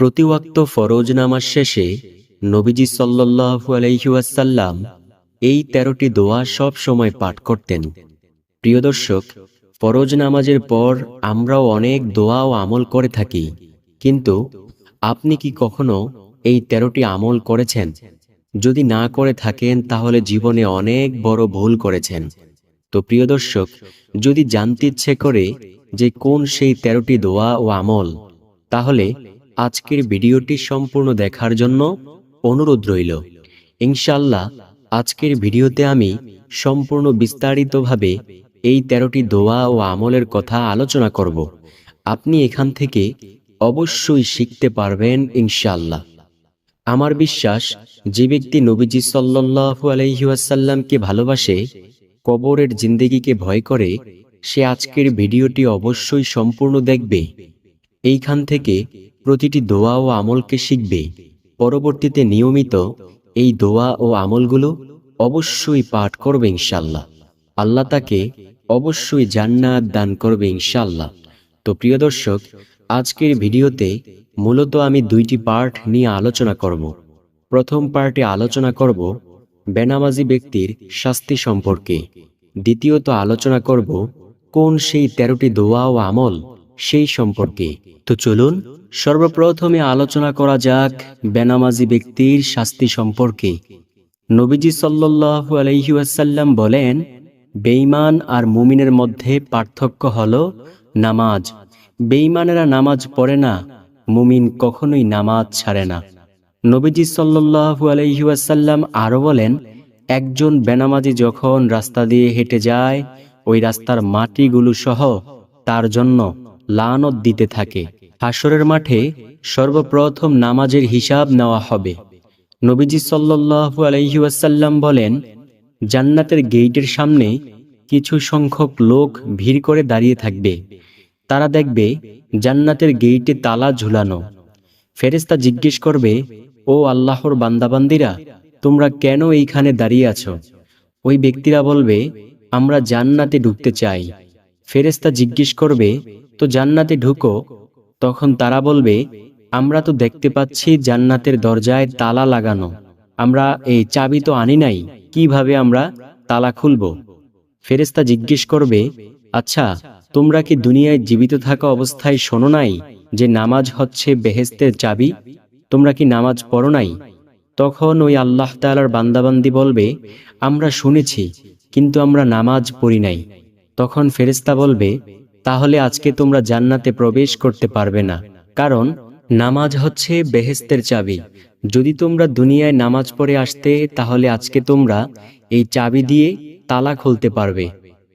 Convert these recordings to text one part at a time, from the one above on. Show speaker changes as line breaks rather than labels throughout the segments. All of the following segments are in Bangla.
প্রতি ওয়াক্ত ফরজ নামাজ শেষে নবীজি সাল্লাল্লাহু আলাইহি ওয়াসাল্লাম এই 13টি দোয়া সব সময় পাঠ করতেন। প্রিয় দর্শক, ফরজ নামাজের পর আমরাও অনেক দোয়া ও আমল করে থাকি, কিন্তু আপনি কি কখনো এই 13টি আমল করেছেন? যদি না করে থাকেন তাহলে জীবনে অনেক বড় ভুল করেছেন। তো প্রিয় দর্শক, যদি জানতে ইচ্ছে করে যে কোন সেই 13টি দোয়া ও আমল, তাহলে আজকের ভিডিওটি সম্পূর্ণ দেখার জন্য অনুরোধ রইল। ইনশাআল্লাহ আজকের ভিডিওতে আমি সম্পূর্ণ বিস্তারিতভাবে এই 13টি দোয়া ও আমলের কথা আলোচনা করব। আপনি এখান থেকে অবশ্যই শিখতে পারবেন ইনশাআল্লাহ। আমার বিশ্বাস, যে ব্যক্তি নবীজি সাল্লাল্লাহু আলাইহি ওয়াসাল্লামকে ভালোবাসে, কবরের জিন্দেগিকে ভয় করে, সে আজকের ভিডিওটি অবশ্যই সম্পূর্ণ দেখবে। এইখান থেকে প্রতিটি দোয়া ও আমলকে শিখবে। পরবর্তীতে নিয়মিত এই দোয়া ও আমলগুলো অবশ্যই পাঠ করবে ইনশাআল্লাহ। আল্লাহ তাকে অবশ্যই জান্নাত দান করবে ইনশাআল্লাহ। তো প্রিয় দর্শক, আজকের ভিডিওতে মূলত আমি 2টি পার্ট নিয়ে আলোচনা করব। প্রথম পার্টে আলোচনা করব বেনামাজি ব্যক্তির শাস্তি সম্পর্কে। দ্বিতীয়ত আলোচনা করব কোন সেই 13টি দোয়া ও আমল সেই সম্পর্কে। তো চলুন সর্বপ্রথমে আলোচনা করা যাক বেনামাজি ব্যক্তির শাস্তি সম্পর্কে। নবীজি সাল্লাল্লাহু আলাইহি ওয়াসাল্লাম বলেন, বেঈমান আর মুমিনের মধ্যে পার্থক্য হলো নামাজ। বেঈমানেরা নামাজ পড়ে না, মুমিন কখনোই নামাজ ছাড়ে না। নবীজি সাল্লাল্লাহু আলাইহি ওয়াসাল্লাম আরো বলেন, একজন বেনামাজি যখন রাস্তা দিয়ে হেঁটে যায়, ওই রাস্তার মাটিগুলো সহ তার জন্য লানত দিতে থাকে। হাসরের মাঠে সর্বপ্রথম নামাজের হিসাব নেওয়া হবে। নবীজি সাল্লাল্লাহু আলাইহি ওয়াসাল্লাম বলেন, জান্নাতের গেইটের সামনে কিছু সংখ্যক লোক ভিড় করে দাঁড়িয়ে থাকবে। তারা দেখবে জান্নাতের গেইটে তালা ঝুলানো। ফেরেশতা জিজ্ঞেস করবে, ও আল্লাহর বান্দাবান্দিরা, তোমরা কেন এইখানে দাঁড়িয়ে আছো? ওই ব্যক্তিরা বলবে, আমরা জান্নাতে ঢুকতে চাই। ফেরেশতা জিজ্ঞেস করবে, তো জান্নাতে ঢুকো। তখন তারা বলবে, আমরা তো দেখতে পাচ্ছি জান্নাতের দরজায় তালা লাগানো, আমরা এই চাবি তো আনি নাই, কিভাবে আমরা তালা খুলব? ফেরেশতা জিজ্ঞেস করবে, আচ্ছা, তোমরা কি দুনিয়ায় জীবিত থাকা অবস্থায় শোনো নাই যে নামাজ হচ্ছে বেহেশতের চাবি? তোমরা কি নামাজ পড়ো নাই? তখন ওই আল্লাহ তাআলার বান্দাবান্দি বলবে, আমরা শুনেছি, কিন্তু আমরা নামাজ পড়ি নাই। তখন ফেরেশতা বলবে, তাহলে আজকে তোমরা জান্নাতে প্রবেশ করতে পারবে না, কারণ নামাজ হচ্ছে বেহেশতের চাবি। যদি তোমরা দুনিয়ায় নামাজ পড়ে আসতে, তাহলে আজকে তোমরা এই চাবি দিয়ে তালা খুলতে পারবে।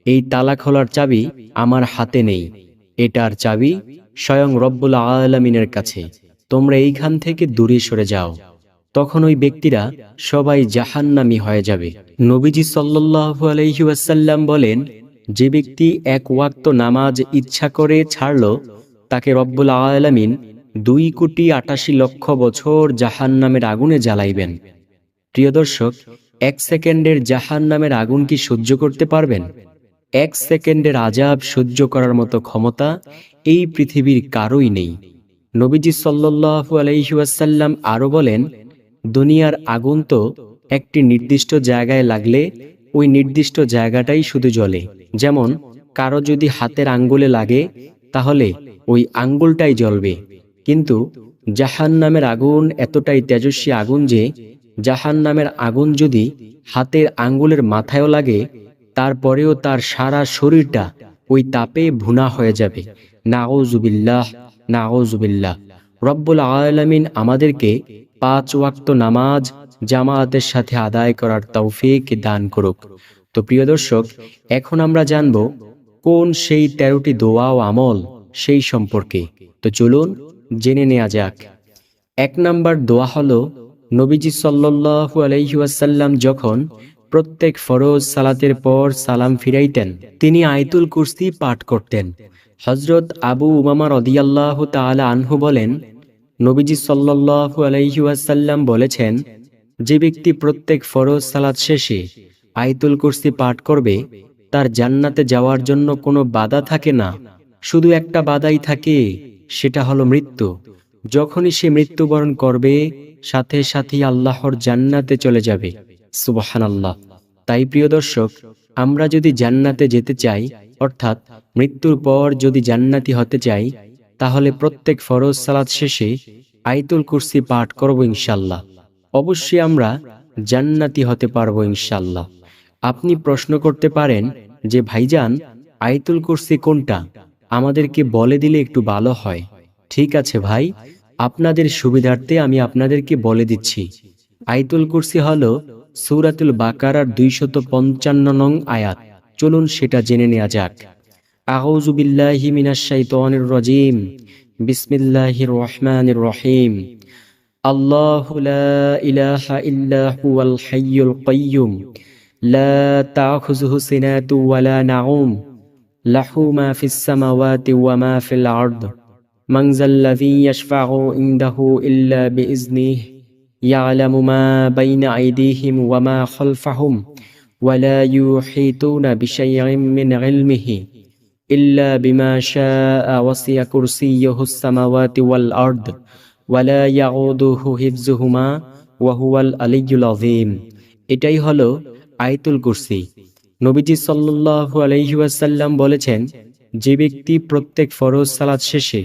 এই তালা খোলার চাবি আমার হাতে নেই, এটার চাবি স্বয়ং রব্বুল আলামিনের কাছে। তোমরা এইখান থেকে দূরে সরে যাও। তখন ওই ব্যক্তিরা সবাই জাহান্নামী হয়ে যাবে। নবীজি সাল্লাল্লাহু আলাইহি ওয়াসাল্লাম বলেন, যে ব্যক্তি 1 ওয়াক্ত নামাজ ইচ্ছা করে ছাড়ল, তাকে রব্বুল আলামিন 2,88,00,000 বছর জাহান্নামের আগুনে জ্বালাইবেন। প্রিয় দর্শক, 1 সেকেন্ডের জাহান্নামের আগুন কি সহ্য করতে পারবেন? 1 সেকেন্ডের আযাব সহ্য করার মতো ক্ষমতা এই পৃথিবীর কারোই নেই। নবীজি সাল্লাল্লাহু আলাইহি ওয়াসাল্লাম আরো বলেন, দুনিয়ার আগুন তো একটি নির্দিষ্ট জায়গায় লাগলে ওই নির্দিষ্ট জায়গাটাই শুধু জ্বলে। যেমন কারো যদি হাতের আঙ্গুলে লাগে, তাহলে ওই আঙ্গুলটাই জ্বলবে। কিন্তু জাহান্নামের আগুন এতটাই তেজস্বী আগুন যে জাহান্নামের আগুন যদি হাতের আঙ্গুলের মাথায়ও লাগে, তারপরেও তার সারা শরীরটা ওই তাপে ভুনা হয়ে যাবে। নাউযুবিল্লাহ, নাউযুবিল্লাহ। রব্বুল আলামিন আমাদেরকে 5 ওয়াক্ত নামাজ জামায়াতের সাথে আদায় করার তৌফিক দান করুক। তো প্রিয় দর্শক, এখন আমরা জানব কোন সেই 13টি দোয়া ও আমল সেই সম্পর্কে। তো চলুন জেনে নেওয়া যাক। 1 নাম্বার দোয়া হলো, নবীজি সাল্লাল্লাহু আলাইহি ওয়াসাল্লাম যখন প্রত্যেক ফরজ সালাতের পর সালাম ফিরাইতেন, তিনি আয়াতুল কুরসি পাঠ করতেন। হযরত আবু উমামা রাদিয়াল্লাহু তাআলা আনহু বলেন, নবীজি সাল্লাল্লাহু আলাইহি ওয়াসাল্লাম বলেছেন, যে ব্যক্তি প্রত্যেক ফরজ সালাত শেষে আয়াতুল কুরসি পাঠ করবে, তার জান্নাতে যাওয়ার জন্য কোনো বাধা থাকে না, শুধু একটা বাধাই থাকে, সেটা হলো মৃত্যু। যখনই সে মৃত্যুবরণ করবে সাথে সাথেই আল্লাহর জান্নাতে চলে যাবে। সুবহানাল্লাহ। তাই প্রিয় দর্শক, আমরা যদি জান্নাতে যেতে চাই, অর্থাৎ মৃত্যুর পর যদি জান্নাতি হতে চাই, তাহলে প্রত্যেক ফরজ সালাত শেষে আয়াতুল কুরসি পাঠ করব ইনশাআল্লাহ। অবশ্যই আমরা জান্নাতি হতে পারবো ইনশাআল্লাহ। আপনি প্রশ্ন করতে পারেন যে ভাইজান, আয়াতুল কুরসি কোনটা, আমাদেরকে বলে দিলে একটু ভালো হয়। ঠিক আছে ভাই, আপনাদের সুবিধার্থে আমি আপনাদেরকে বলে দিচ্ছি। আয়াতুল কুরসি হলো সূরাতুল বাকারার 255 নং আয়াত। চলুন সেটা জেনে নেওয়া যাক। আউযু বিল্লাহি মিনাশ শাইতানির রাজীম। বিসমিল্লাহির রহমানির রহিম। আল্লাহু লা ইলাহা ইল্লা হুয়াল হাইয়ুল কাইয়্যুম লা তাখুযুহু সিনাতু ওয়ালা নাউম লাহু মা ফিস সামাওয়াতি ওয়া মা ফিল আরদ মান যাল্লাযী ইয়াশফা'ু ইনদাহু ইল্লা বিইজনিহি ইয়ালামু মা বাইনা আইদিহিম ওয়া মা খালফাহুম ওয়া লা ইউহিতুনা বিশাইইন মিন ইলমিহি ইল্লা বিমা শাআ ওয়াসি'a কুরসিয়্যুহুস সামাওয়াতি ওয়াল আরদ ওয়া লা ইয়াউদুহু হিফযুহুমা ওয়া হুয়াল আলিয়্যুল আযীম। এটাই হলো আয়াতুল কুরসি। নবীজি সাল্লাল্লাহু আলাইহি ওয়াসাল্লাম বলেছেন, যে ব্যক্তি প্রত্যেক ফরজ সালাত শেষে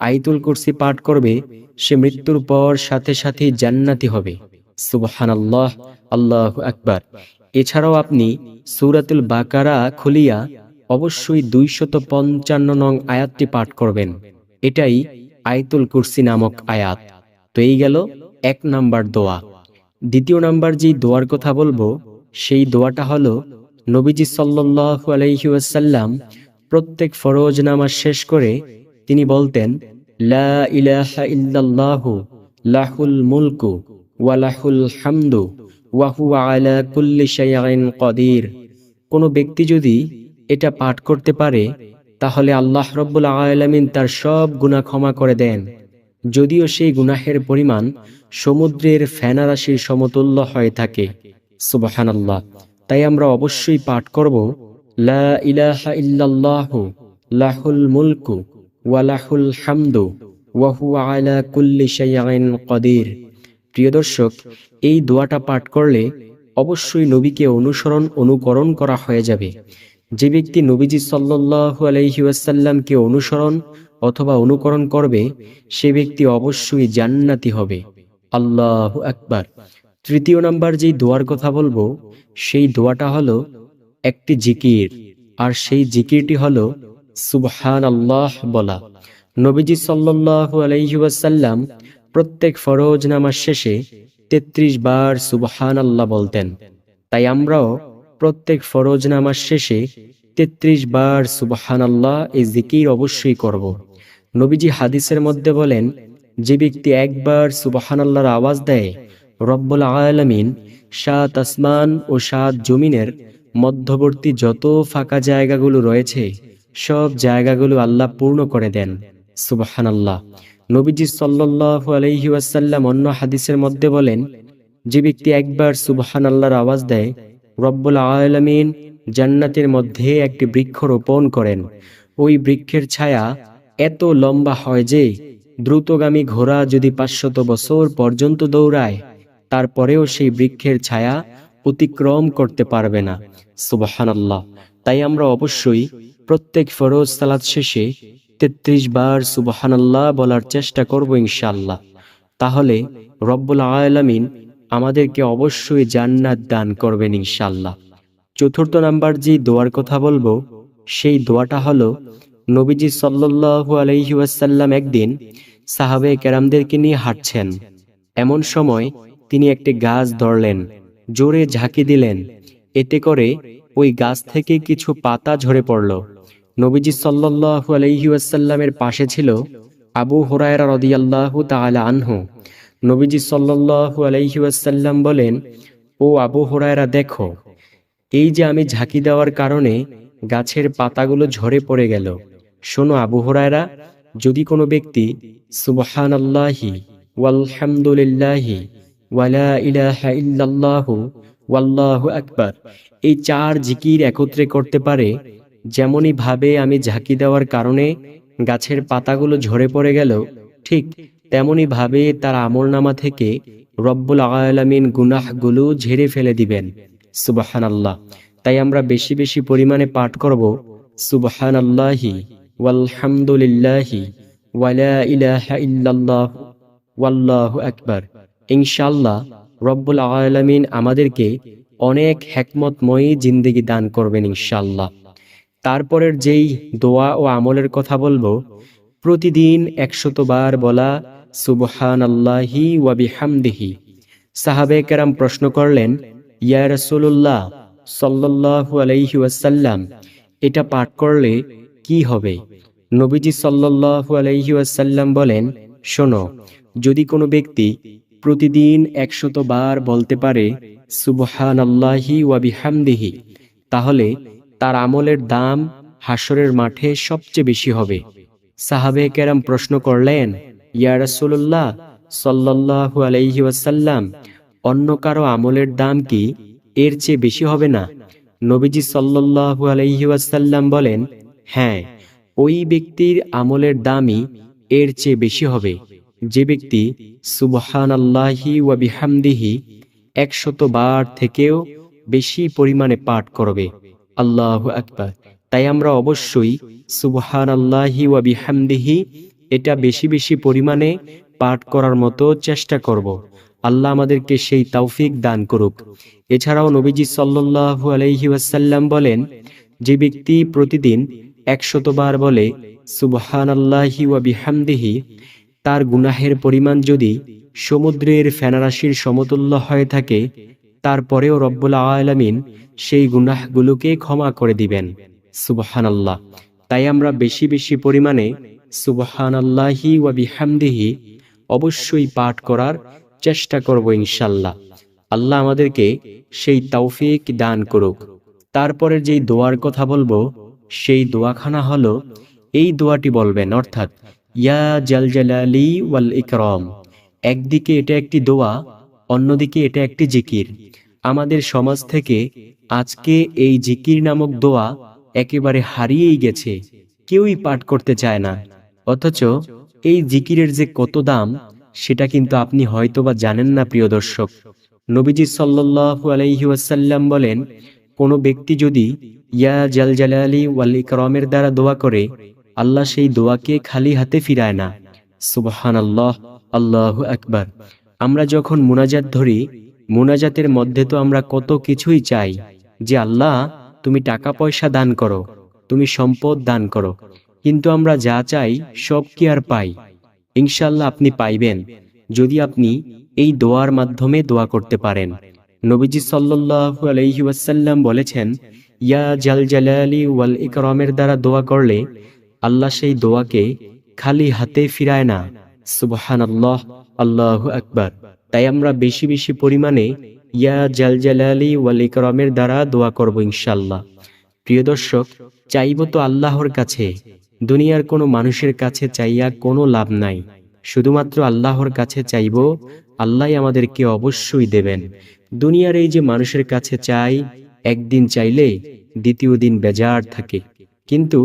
আয়াতুল কুরসি পাঠ করবে, সে মৃত্যুর পর সাথে সাথে জান্নাতি হবে। সুবহানাল্লাহ, আল্লাহু আকবার। এছাড়াও আপনি সূরাতুল বাকারা খুলিয়া অবশ্যই 255 নং আয়াতটি পাঠ করবেন। এটাই আয়াতুল কুরসি নামক আয়াত। তো এই গেল 1 নাম্বার দোয়া। দ্বিতীয় নাম্বার যেই দোয়ার কথা বলবো, সেই দোয়াটা হলো নবীজি সাল্লাল্লাহু আলাইহি ওয়াসাল্লাম প্রত্যেক ফরজ নামাজ শেষ করে তিনি বলতেন, লা ইলাহা ইল্লাল্লাহু লাহুল মুলকু ওয়া লাহুল হামদু ওয়া হুয়া আলা কুল্লি শাইইন কাদির। কোনো ব্যক্তি যদি এটা পাঠ করতে পারে, তাহলে আল্লাহ রাব্বুল আলামিন তার সব গুনাহ ক্ষমা করে দেন, যদিও সেই গুনাহের পরিমাণ সমুদ্রের ফেনারাশির সমতুল্য হয়ে থাকে। সুবহানাল্লাহ। তাই আমরা অবশ্যই পাঠ করব, লা ইলাহা ইল্লাল্লাহু লাহুল মুলকু ওয়া লাহুল হামদু ওয়া হুয়া আলা কুল্লি শাইইন কাদির। প্রিয় দর্শক, এই দোয়াটা পাঠ করলে অবশ্যই নবীকে অনুকরণ করা হয়ে যাবে। যে ব্যক্তি নবীজি সাল্লাল্লাহু আলাইহি ওয়াসাল্লামকে অনুসরণ অথবা অনুকরণ করবে, সে ব্যক্তি অবশ্যই জান্নাতি হবে। আল্লাহু আকবার। তৃতীয় নাম্বার যেই দোয়ার কথা বলবো, সেই দোয়াটা হলো একটি জিকির, আর সেই জিকিরটি হলো সুবহানাল্লাহ বলা। নবীজি সাল্লাল্লাহু আলাইহি ওয়াসাল্লাম প্রত্যেক ফরজ নামাজ শেষে 33 বার সুবহানাল্লাহ বলতেন। তাই আমরাও প্রত্যেক ফরজ নামাজ শেষে 33 বার সুবহানাল্লাহ এই জিকির অবশ্যই করব। নবীজি হাদিসের মধ্যে বলেন, যে ব্যক্তি একবার সুবহানাল্লাহর আওয়াজ দেয়, রব্বুল আলামিন 7 আসমান ও 7 জমিনের মধ্যবর্তী যত ফাঁকা জায়গাগুলো রয়েছে, সব জায়গাগুলো আল্লাহ পূর্ণ করে দেন। সুবহানাল্লাহ। নবীজি সাল্লাল্লাহু আলাইহি ওয়াসাল্লাম অন্য হাদিসের মধ্যে বলেন, যে ব্যক্তি একবার সুবহানাল্লাহর আওয়াজ দেয়, রব্বুল আলামিন জান্নাতের মধ্যে একটি বৃক্ষ রোপণ করেন। ওই বৃক্ষের ছায়া এত লম্বা হয় যে দ্রুতগামী ঘোড়া যদি 500 বছর পর্যন্ত দৌড়ায়, তারপরেও সেই বৃক্ষের ছায়া অতিক্রম করতে পারবে না। সুবহানাল্লাহ। তাই আমরা অবশ্যই প্রত্যেক ফরজ সালাত শেষে 33 বার সুবহানাল্লাহ বলার চেষ্টা করব ইনশাআল্লাহ। তাহলে রব্বুল আলামিন আমাদেরকে অবশ্যই জান্নাত দান করবেন ইনশাআল্লাহ। চতুর্থ নাম্বার যে দোয়ার কথা বলবো, সেই দোয়াটা হলো নবীজি সাল্লাল্লাহু আলাইহি ওয়াসাল্লাম একদিন সাহাবে কেরামদেরকে নিয়ে হাঁটছেন। এমন সময় তিনি একটি গাছ ধরলেন, জোরে ঝাঁকি দিলেন, এতে করে ওই গাছ থেকে কিছু পাতা ঝরে পড়ল। নবীজি সাল্লাল্লাহু আলাইহি ওয়াসাল্লামের পাশে ছিল আবু হুরায়রা রাদিয়াল্লাহু তাআলা আনহু। নবীজি সাল্লাল্লাহু আলাইহি ওয়াসাল্লাম বলেন, ও আবু হুরায়রা, দেখো, এই যে আমি ঝাঁকি দেওয়ার কারণে গাছের পাতাগুলো ঝরে পড়ে গেল। শোনো আবু হুরায়রা, যদি কোনো ব্যক্তি সুবহানাল্লাহি ওয়ালহামদুলিল্লাহি ওয়ালা ইলাহা ইল্লাল্লাহু ওয়াল্লাহু আকবার এই 4 জিকির একত্রে করতে পারে, যেমনই ভাবে আমি ঝাঁকি দেওয়ার কারণে গাছের পাতাগুলো ঝরে পড়ে গেল, ঠিক তেমনি ভাবে তার আমলনামা থেকে রব্বুল আলামিন গুনাহগুলো ঝেড়ে ফেলে দিবেন। সুবহানাল্লাহ। তাই আমরা বেশি বেশি পরিমাণে পাঠ করব সুবহানাল্লাহি ওয়ালহামদুলিল্লাহি ওয়ালা ইলাহা ইল্লাল্লাহ ওয়াল্লাহু আকবার। ইনশাআল্লাহ রব্বুল আলামিন আমাদেরকে অনেক হিকমতময়ী জিন্দেগি দান করবেন ইনশাআল্লাহ। তারপরের যেই দোয়া ও আমলের কথা বলবো, প্রতিদিন 100 বার বলা সুবহানাল্লাহি ওয়া বিহামদিহি। সাহাবায়ে কেরাম প্রশ্ন করলেন, ইয়া রাসূলুল্লাহ সাল্লাল্লাহু আলাইহি ওয়াসাল্লাম, এটা পাঠ করলে কি হবে? নবীজি সাল্লাল্লাহু আলাইহি ওয়াসাল্লাম বলেন, শোনো, যদি কোনো ব্যক্তি প্রতিদিন 100 বার বলতে পারে সুবহানাল্লাহি ওয়া বিহামদিহি, তাহলে তার আমলের দাম হাসরের মাঠে সবচেয়ে বেশি হবে। সাহাবায়ে কেরাম প্রশ্ন করলেন, ইয়া রাসূলুল্লাহ সাল্লাল্লাহু আলাইহি ওয়াসাল্লাম, অন্য কারো আমলের দাম কি এর চেয়ে বেশি হবে না? নবীজি সাল্লাল্লাহু আলাইহি ওয়াসাল্লাম বলেন, হ্যাঁ, ওই ব্যক্তির আমলের দামই এর চেয়ে বেশি হবে যে ব্যক্তি সুবহানাল্লাহি ওয়া বিহামদিহি 100 বার থেকেও বেশি পরিমাণে পাঠ করবে। আল্লাহু আকবার। তাই আমরা অবশ্যই সুবহানাল্লাহি ওয়া বিহামদিহি এটা বেশি বেশি পরিমাণে পাঠ করার মতো চেষ্টা করব। আল্লাহ আমাদেরকে সেই তৌফিক দান করুক। এছাড়াও নবীজি সাল্লাল্লাহু আলাইহি ওয়াসাল্লাম বলেন, যে ব্যক্তি প্রতিদিন 100 বার বলে সুবহানাল্লাহি ওয়া বিহামদিহি, তার গুনাহের পরিমাণ যদি সমুদ্রের ফেনারাশির সমতুল্য হয়ে থাকে, তারপরেও রব্বুল আলামিন সেই গুনাহগুলোকে ক্ষমা করে দিবেন। সুবহানাল্লাহ। তাই আমরা বেশি বেশি পরিমাণে সুবহানাল্লাহি ওয়া বিহামদিহি অবশ্যই পাঠ করার চেষ্টা করব ইনশাআল্লাহ। আল্লাহ আমাদেরকে সেই তৌফিক দান করুক। তারপরে যেই দোয়ার কথা বলবো, সেই দোয়াখানা হলো, এই দোয়াটি বলবেন, অর্থাৎ ইয়া জাল জালালি ওয়াল ইকরাম। একদিকে এটা একটি দোয়া, অন্যদিকে এটা একটি জিকির। আমাদের সমাজ থেকে আজকে এই জিকির নামক দোয়া একেবারে হারিয়েই গেছে, কেউই পাঠ করতে চায় না। অথচ এই জিকিরের যে কত দাম সেটা কিন্তু আপনি হয়তোবা জানেন না প্রিয় দর্শক। নবীজি সাল্লাল্লাহু আলাইহি ওয়াসাল্লাম বলেন, কোনো ব্যক্তি যদি ইয়া জাল জালালি ওয়াল ইকরামের দ্বারা দোয়া করে, আল্লাহ সেই দোয়াকে খালি হাতে ফিরায় না। সুবহানাল্লাহ, আল্লাহু আকবার। আমরা যখন মুনাজাত ধরি, মুনাজাতের মধ্যে তো আমরা কত কিছুই চাই, যে আল্লাহ তুমি টাকা পয়সা দান করো, তুমি সম্পদ দান করো, কিন্তু আমরা যা চাই সব কি আর পাই? ইনশাআল্লাহ আপনি পাইবেন যদি আপনি এই দোয়ার মাধ্যমে দোয়া করতে পারেন। নবীজি সাল্লাল্লাহু আলাইহি ওয়াসাল্লাম বলেছেন, ইয়া জাল জালালি ওয়াল ইকরামের দ্বারা দোয়া করলে আল্লাহ সেই দোয়াকে খালি হাতে ফিরায় না। সুবহানাল্লাহ, আল্লাহু আকবার। তাই আমরা বেশি বেশি পরিমাণে ইয়া জাল জালালি ওয়াল ইকরামের দ্বারা দোয়া করব ইনশাআল্লাহ। প্রিয় দর্শক, চাইব তো আল্লাহর কাছে, দুনিয়ার কোনো মানুষের কাছে চাইয়া কোনো লাভ নাই। শুধুমাত্র আল্লাহর কাছে চাইব, আল্লাহ আমাদেরকে অবশ্যই দেবেন। দুনিয়ার এই যে মানুষের কাছে চাই, একদিন চাইলে দ্বিতীয় দিন বেজার থাকে, কিন্তু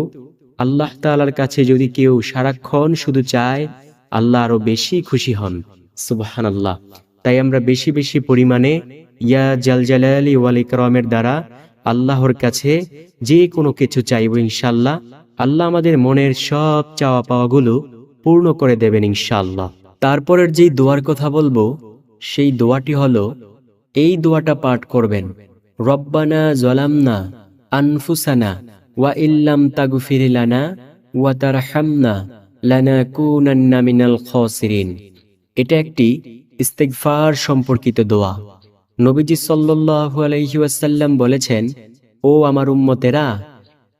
আল্লাহ তাআলার কাছে যদি কেউ সারাক্ষণ শুধু চায়, আল্লাহ আরো বেশি খুশি হন। সুবহানাল্লাহ। তাই আমরা বেশি বেশি পরিমাণে ইয়া জাল জালালি ওয়াল ইকরামের দ্বারা আল্লাহর কাছে যে কোনো কিছু চাইব ইনশাআল্লাহ। আল্লাহ আমাদের মনের সব চাওয়া পাওয়াগুলো পূর্ণ করে দেবেন ইনশাআল্লাহ। তারপরের যেই দোয়ার কথা বলবো, সেই দোয়াটি হলো, এই দোয়াটা পাঠ করবেন, রব্বানা যালামনা আনফুসানা ওয়া ইল্লাম তাগফির লানা ওয়া তারহামনা লানাকুনান্না মিনাল খাসিরিন। এটা একটি ইস্তিগফার সম্পর্কিত দোয়া। নবীজি সাল্লাল্লাহু আলাইহি ওয়াসাল্লাম বলেছেন, ও আমার উম্মতেরা,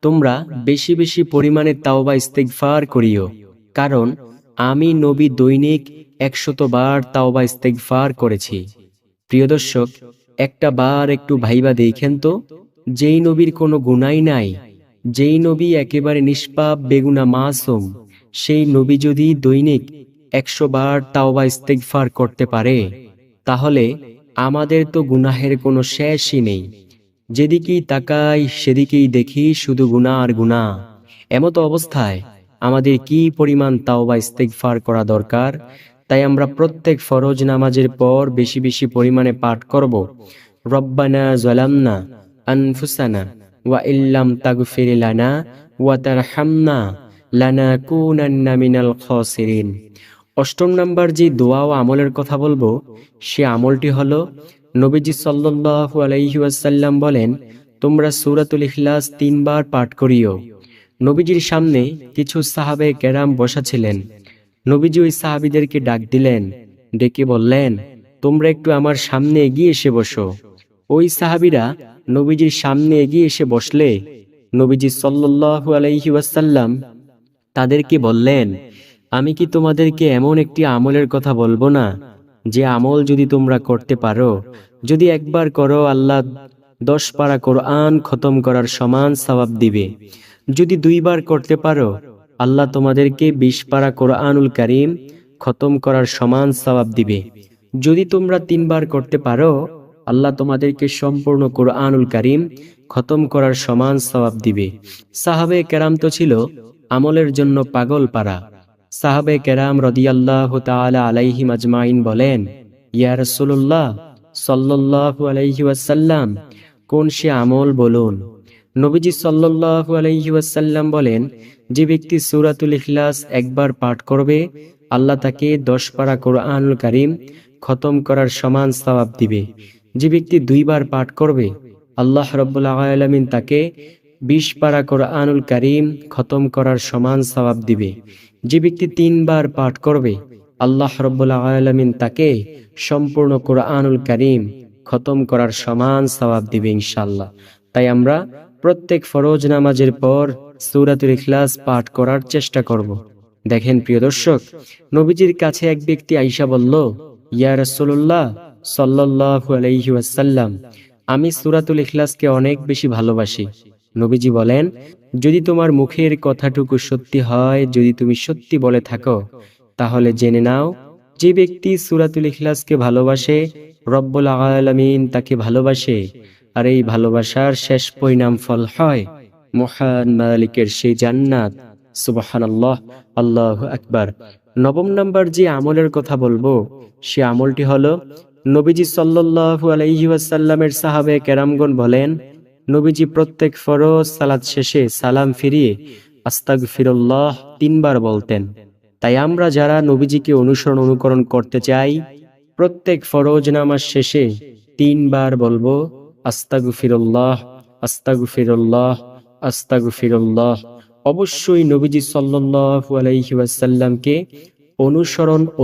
তোমরা বেশি বেশি পরিমাণে তাওবা ইস্তিগফার করিও, কারণ আমি নবী দৈনিক 100 বার তাওবা ইস্তিগফার করেছি। প্রিয় দর্শক, একটা বার একটু ভাইবা দেখেন তো, যেই নবীর কোনো গুনাহ নাই, যেই নবী একেবারে নিষ্পাপ বেগুনা মাসুম, সেই নবী যদি দৈনিক 100 বার তাওবা ইস্তিগফার করতে পারে, তাহলে আমাদের তো গুনাহের কোনো শেষই নেই। যেদিকেই তাকাই সেদিকেই দেখি শুধু গুনাহ আর গুনাহ। এমতো অবস্থায় আমাদের কি পরিমাণ তাওবা ইস্তিগফার করা দরকার, তাই আমরা প্রত্যেক ফরজ নামাজের পর বেশি বেশি পরিমাণে পাঠ করব, রব্বানা যালামনা আনফুসানা ওয়া ইল্লাম তাগফির লানা ওয়া তারহামনা লানাকুনান্না মিনাল খাসিরিন। অষ্টম নাম্বার যে দোয়া ও আমলের কথা বলবো, সে আমলটি হলো, নবীজি সাল্লাল্লাহু আলাইহি ওয়াসাল্লাম বলেন, তোমরা সূরাতুল ইখলাস 3 বার পাঠ করিও। নবীজির সামনে কিছু সাহাবে কেরাম বসা ছিলেন। নবীজি ওই সাহাবীদেরকে ডাক দিলেন, ডেকে বললেন, তোমরা একটু আমার সামনে এগিয়ে এসে বসো। ওই সাহাবীরা নবীজির সামনে এগিয়ে এসে বসলে নবীজি সাল্লাল্লাহু আলাইহি ওয়াসাল্লাম তাদেরকে বললেন, আমি কি তোমাদেরকে এমন একটি আমলের কথা বলবো না, যে আমল যদি তোমরা করতে পারো, যদি একবার করো, আল্লাহ 10 পারা কোরআন খতম করার সমান সওয়াব দিবে। যদি 2 বার করতে পারো, আল্লাহ তোমাদেরকে 20 পারা কোরআনুল কারীম খতম করার সমান সওয়াব দিবে। যদি তোমরা 3 বার করতে পারো, আল্লাহ তোমাদেরকে সম্পূর্ণ কোরআনুল কারীম খতম করার সমান সওয়াব দিবে। সাহাবে কেরাম তো ছিল আমলের জন্য পাগল পারা। সাহাবে কেরাম রাদিয়াল্লাহু তাআলা আলাইহিম আজমাইন বলেন, ইয়া রাসূলুল্লাহ সাল্লাল্লাহু আলাইহি ওয়াসাল্লাম, কোন সে আমল বলুন। নবীজি সাল্লাল্লাহু আলাইহি ওয়াসাল্লাম বলেন, যে ব্যক্তি সূরাতুল ইখলাস একবার পাঠ করবে, আল্লাহ তাকে 10 পারা কোরআনুল কারীম খতম করার সমান সওয়াব দিবে। যে ব্যক্তি 2 বার পাঠ করবে, আল্লাহ রাব্বুল আলামিন তাকে 20 পারা কোরআনুল কারীম খতম করার সমান সওয়াব দিবে। যে ব্যক্তি 3 বার পাঠ করবে, আল্লাহ রাব্বুল আলামিন তাকে সম্পূর্ণ কোরআনুল কারীম খতম করার সমান সওয়াব দিবে ইনশাআল্লাহ। তাই আমরা প্রত্যেক ফরজ নামাজের পর সূরাতুল ইখলাস পাঠ করার চেষ্টা করব। দেখেন প্রিয় দর্শক, নবীজির কাছে এক ব্যক্তি আইসা বলল, ইয়া রাসূলুল্লাহ সাল্লাল্লাহু আলাইহি ওয়াসাল্লাম, আমি সূরাতুল ইখলাসকে অনেক বেশি ভালোবাসি। নবীজি বলেন, যদি তোমার মুখের কথাটুকু সত্যি হয়, যদি তুমি সত্যি বলে থাকো, তাহলে জেনে নাও, যে ব্যক্তি সূরাতুল ইখলাসকে ভালোবাসে, রব্বুল আলামিন তাকে ভালোবাসে। আর এই ভালোবাসার শেষ পরিণাম ফল হয় মহান মালিকের সেই জান্নাত। সুবহানাল্লাহ, আল্লাহু আকবার। নবম নাম্বার যে আমলের কথা বলবো, সে আমলটি হলো, নবীজি সাল্লাল্লাহু আলাইহি ওয়াসাল্লামের সাহাবে কেরামগণ বলেন, নবীজি প্রত্যেক ফরজ সালাত শেষে সালাম ফিরিয়ে আস্তাগফিরুল্লাহ 3 বার বলতেন। তাই আমরা যারা নবীজিকে অনুকরণ করতে চাই, প্রত্যেক ফরজ নামাজ শেষে 3 বার বলবো, আস্তাগফিরুল্লাহ, আস্তাগফিরুল্লাহ, আস্তাগফিরুল্লাহ। অবশ্যই নবীজি সাল্লাল্লাহু আলাইহি ওয়াসাল্লামকে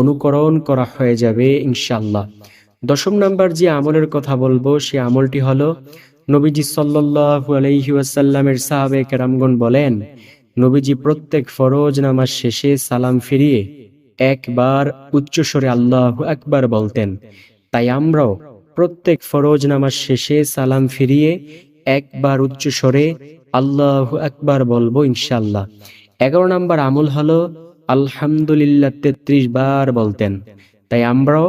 অনুকরণ করা হয়ে যাবে ইনশাআল্লাহ। দশম নাম্বার যে আমলের কথা বলবো, সে আমলটি হলো, নবীজি সাল্লাল্লাহু আলাইহি ওয়াসাল্লামের সাহাবে কেরামগণ বলেন, নবীজি প্রত্যেক ফরজ নামাজ শেষে সালাম ফিরিয়ে একবার উচ্চস্বরে আল্লাহু আকবার বলতেন। তাই আমরাও প্রত্যেক ফরজ নামাজ শেষে সালাম ফিরিয়ে একবার উচ্চস্বরে আল্লাহু আকবার বলবো ইনশাআল্লাহ। 11 নাম্বার আমল হলো আলহামদুলিল্লাহ 33 বার বলতেন। তাই আমরাও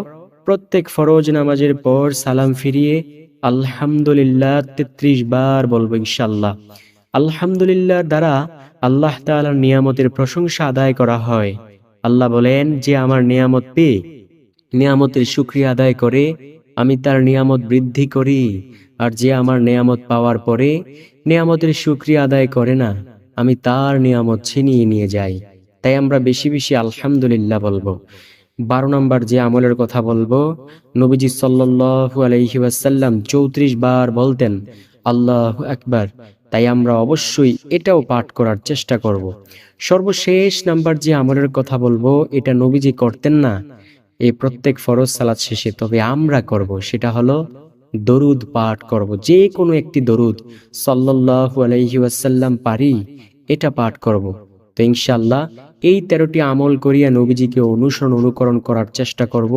প্রত্যেক ফরজ নামাজের পর সালাম ফিরিয়ে আলহামদুলিল্লাহ 33 বার বলবো ইনশাআল্লাহ। আলহামদুলিল্লাহ দ্বারা আল্লাহ তাআলার নিয়ামতের প্রশংসা আদায় করা হয়। আল্লাহ বলেন, যে আমার নিয়ামত পেয়ে নিয়ামতের শুকরিয়া আদায় করে, আমি তার নিয়ামত বৃদ্ধি করি। আর যে আমার নিয়ামত পাওয়ার পরে নিয়ামতের শুকরিয়া আদায় করে না, আমি তার নিয়ামত ছিনিয়ে নিয়ে যাই। তাই আমরা বেশি বেশি আলহামদুলিল্লাহ বলবো। 12 নম্বর যে আমলের কথা বলবো, নবীজি সাল্লাল্লাহু আলাইহি ওয়াসাল্লাম 34 বার বলতেন আল্লাহু আকবার। তাই আমরা অবশ্যই এটাও পাঠ করার চেষ্টা করব। সর্বশেষ নাম্বার যে আমলের কথা বলবো, এটা নবীজি করতেন না এই প্রত্যেক ফরজ সালাত শেষে, তবে আমরা করব, সেটা হলো দরুদ পাঠ করব। যে কোনো একটি দরুদ সাল্লাল্লাহু আলাইহি ওয়াসাল্লাম পারি, এটা পাঠ করব। তো ইনশাআল্লাহ এই 13টি আমল করিয়া নবীজিকে অনুকরণ করার চেষ্টা করব।